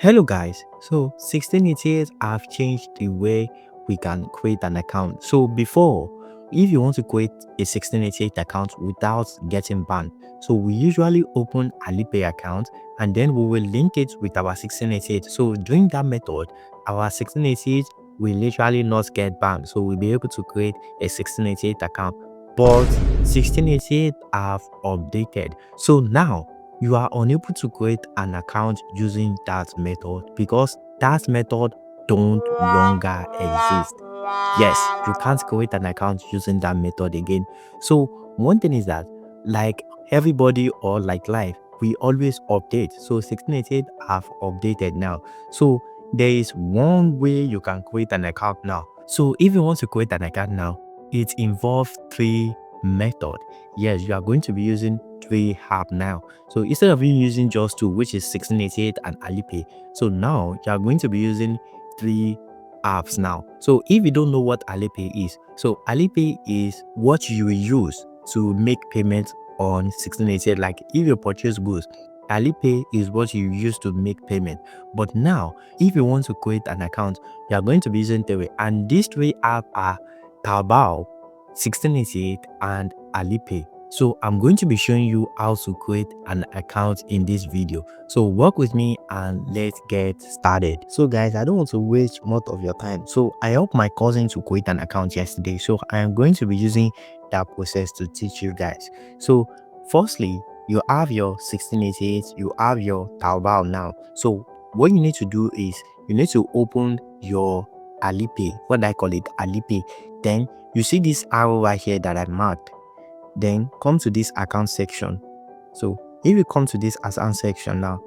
Hello guys, so 1688 have changed the way we can create an account. So before, if you want to create a 1688 account without getting banned, so we usually open Alipay account and then we will link it with our 1688. So doing that method, our 1688 will literally not get banned. So we'll be able to create a 1688 account. But 1688 have updated. So now you are unable to create an account using that method because that method don't longer exist. Yes, you can't create an account using that method again. So one thing is that, like everybody or like life, we always update. So 1688 have updated now. So there is one way you can create an account now. So if you want to create an account now, it involves three methods. Yes, you are going to be using three app now. So instead of you using just two, which is 1688 and Alipay, so now you are going to be using three apps now. So if you don't know what Alipay is, so Alipay is what you use to make payments on 1688. Like if you purchase goods, Alipay is what you use to make payment. But now, if you want to create an account, you are going to be using three, and these three apps are Taobao, 1688, and Alipay. So I'm going to be showing you how to create an account in this video. So work with me and let's get started. So guys, I don't want to waste much of your time. So I helped my cousin to create an account yesterday. So I am going to be using that process to teach you guys. So firstly, you have your 1688, you have your Taobao now. So what you need to do is you need to open your Alipay, what I call it, Alipay. Then you see this arrow right here that I marked. Then come to this account section. So if you come to this account section now,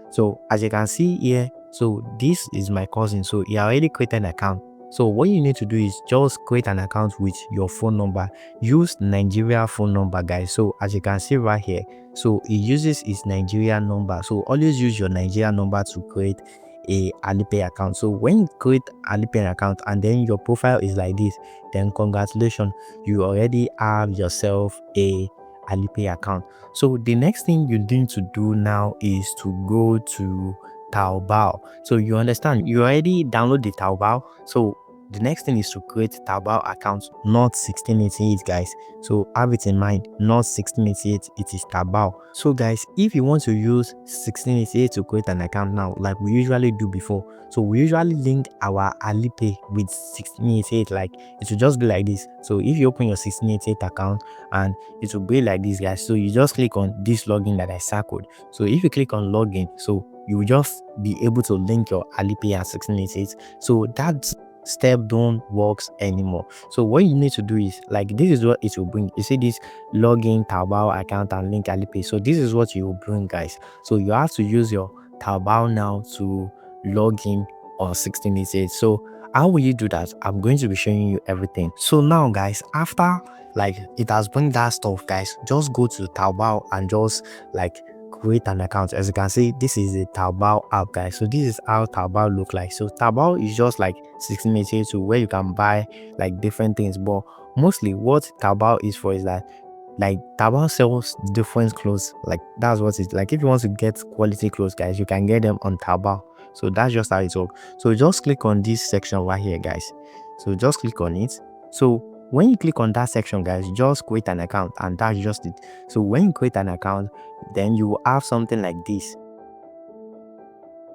so as you can see here, so this is my cousin, so he already created an account. So what you need to do is just create an account with your phone number. Use Nigeria phone number, guys. So as you can see right here, so he uses his Nigeria number. So always use your Nigeria number to create a Alipay account. So when you create Alipay account and then your profile is like this, then congratulations, you already have yourself a Alipay account. So the next thing you need to do now is to go to Taobao. So you understand, you already download the Taobao. So the next thing is to create Taobao account, not 1688, guys. So have it in mind, not 1688, it is Taobao. So guys, if you want to use 1688 to create an account now, like we usually do before, so we usually link our Alipay with 1688. Like it will just be like this. So if you open your 1688 account and it will be like this, guys. So you just click on this login that I circled. So if you click on login, so you will just be able to link your Alipay and 1688. So that step don't works anymore. So what you need to do is, like, this is what it will bring. You see this login Taobao account and link Alipay. So this is what you will bring, guys. So you have to use your Taobao now to log in on 1688. So how will you do that? I'm going to be showing you everything. So now, guys, after like it has bring that stuff, guys, just go to Taobao and just like create an account. As you can see, this is a Taobao app, guys. So this is how Taobao look like. So Taobao is just like 1688 where you can buy like different things, but mostly what Taobao is for is that like Taobao sells different clothes. Like that's what it's like. If you want to get quality clothes, guys, you can get them on Taobao. So that's just how it works. So just click on this section right here, guys. So just click on it. So when you click on that section, guys, just create an account, and that's just it. So when you create an account, then you will have something like this.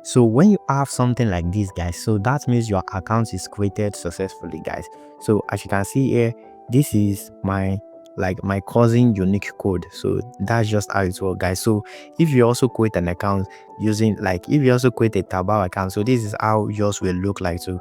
So when you have something like this, guys, so that means your account is created successfully, guys. So as you can see here, this is my cousin unique code. So that's just how it works, guys. So if you also create an account using, like, if you also create a Taobao account, so this is how yours will look like. So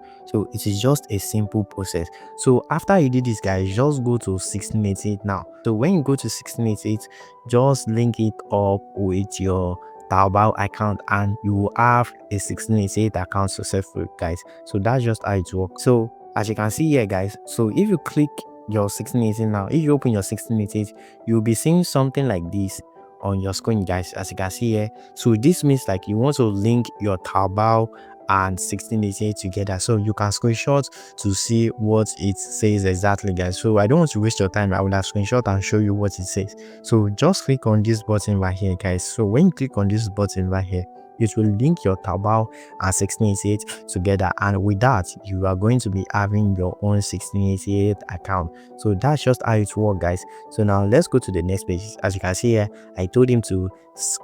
it is just a simple process. So after you did this, guys, just go to 1688 now. So when you go to 1688, just link it up with your Taobao account and you will have a 1688 account successful, guys. So that's just how it works. So as you can see here, guys, so if you click your 1688 now, if you open your 1688, you'll be seeing something like this on your screen, guys, as you can see here. So this means like you want to link your Taobao and 1688 together, so you can screenshot to see what it says exactly, guys. So I don't want to waste your time. I will have screenshot and show you what it says. So just click on this button right here, guys. So when you click on this button right here, it will link your Taobao and 1688 together, and with that you are going to be having your own 1688 account. So that's just how it works, guys. So now let's go to the next page. As you can see here, I told him to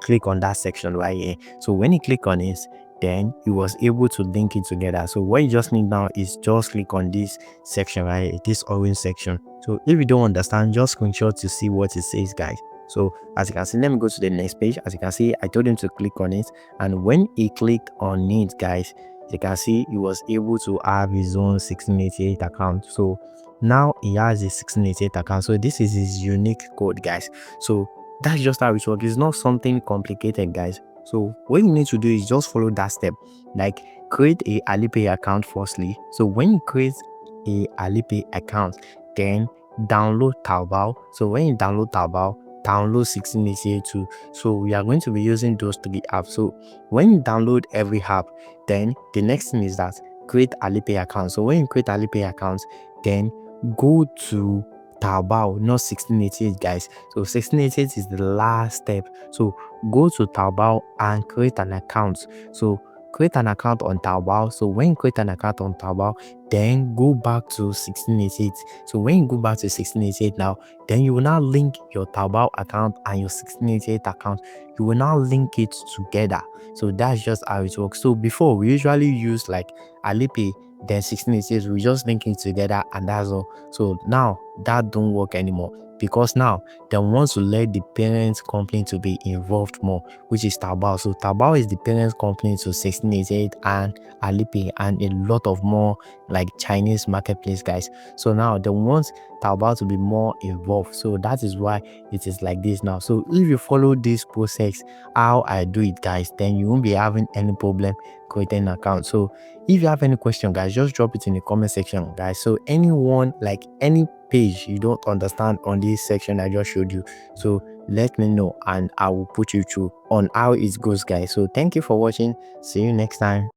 click on that section right here. So when he click on it, then he was able to link it together. So what you just need now is just click on this section right here, this orange section. So if you don't understand, just screenshot to see what it says, guys. So as you can see, let me go to the next page. As you can see, I told him to click on it, and when he clicked on it, guys, you can see he was able to have his own 1688 account. So now he has a 1688 account. So this is his unique code, guys. So that's just how it works. It's not something complicated, guys. So what you need to do is just follow that step, like create a Alipay account firstly. So when you create a Alipay account, then download Taobao. So when you download Taobao, download 1688 too. So we are going to be using those three apps. So when you download every app, then the next thing is that create Alipay account. So when you create Alipay account, then go to Taobao, not 1688, guys. So 1688 is the last step. So go to Taobao and create an account. So create an account on Taobao. So when you create an account on Taobao, then go back to 1688. So when you go back to 1688 now, then you will now link your Taobao account and your 1688 account. You will now link it together. So that's just how it works. So before, we usually use like Alipay, then 1688, we just link it together and that's all. So now that don't work anymore, because now they want to let the parent company to be involved more, which is Taobao. So Taobao is the parent company to 1688 and Alipay and a lot of more like Chinese marketplace, guys. So now they want Taobao to be more involved. So that is why it is like this now. So if you follow this process, how I do it, guys, then you won't be having any problem creating an account. So if you have any question, guys, just drop it in the comment section, guys. So anyone, like any page you don't understand on this section I just showed you, so let me know and I will put you through on how it goes, guys. So thank you for watching. See you next time.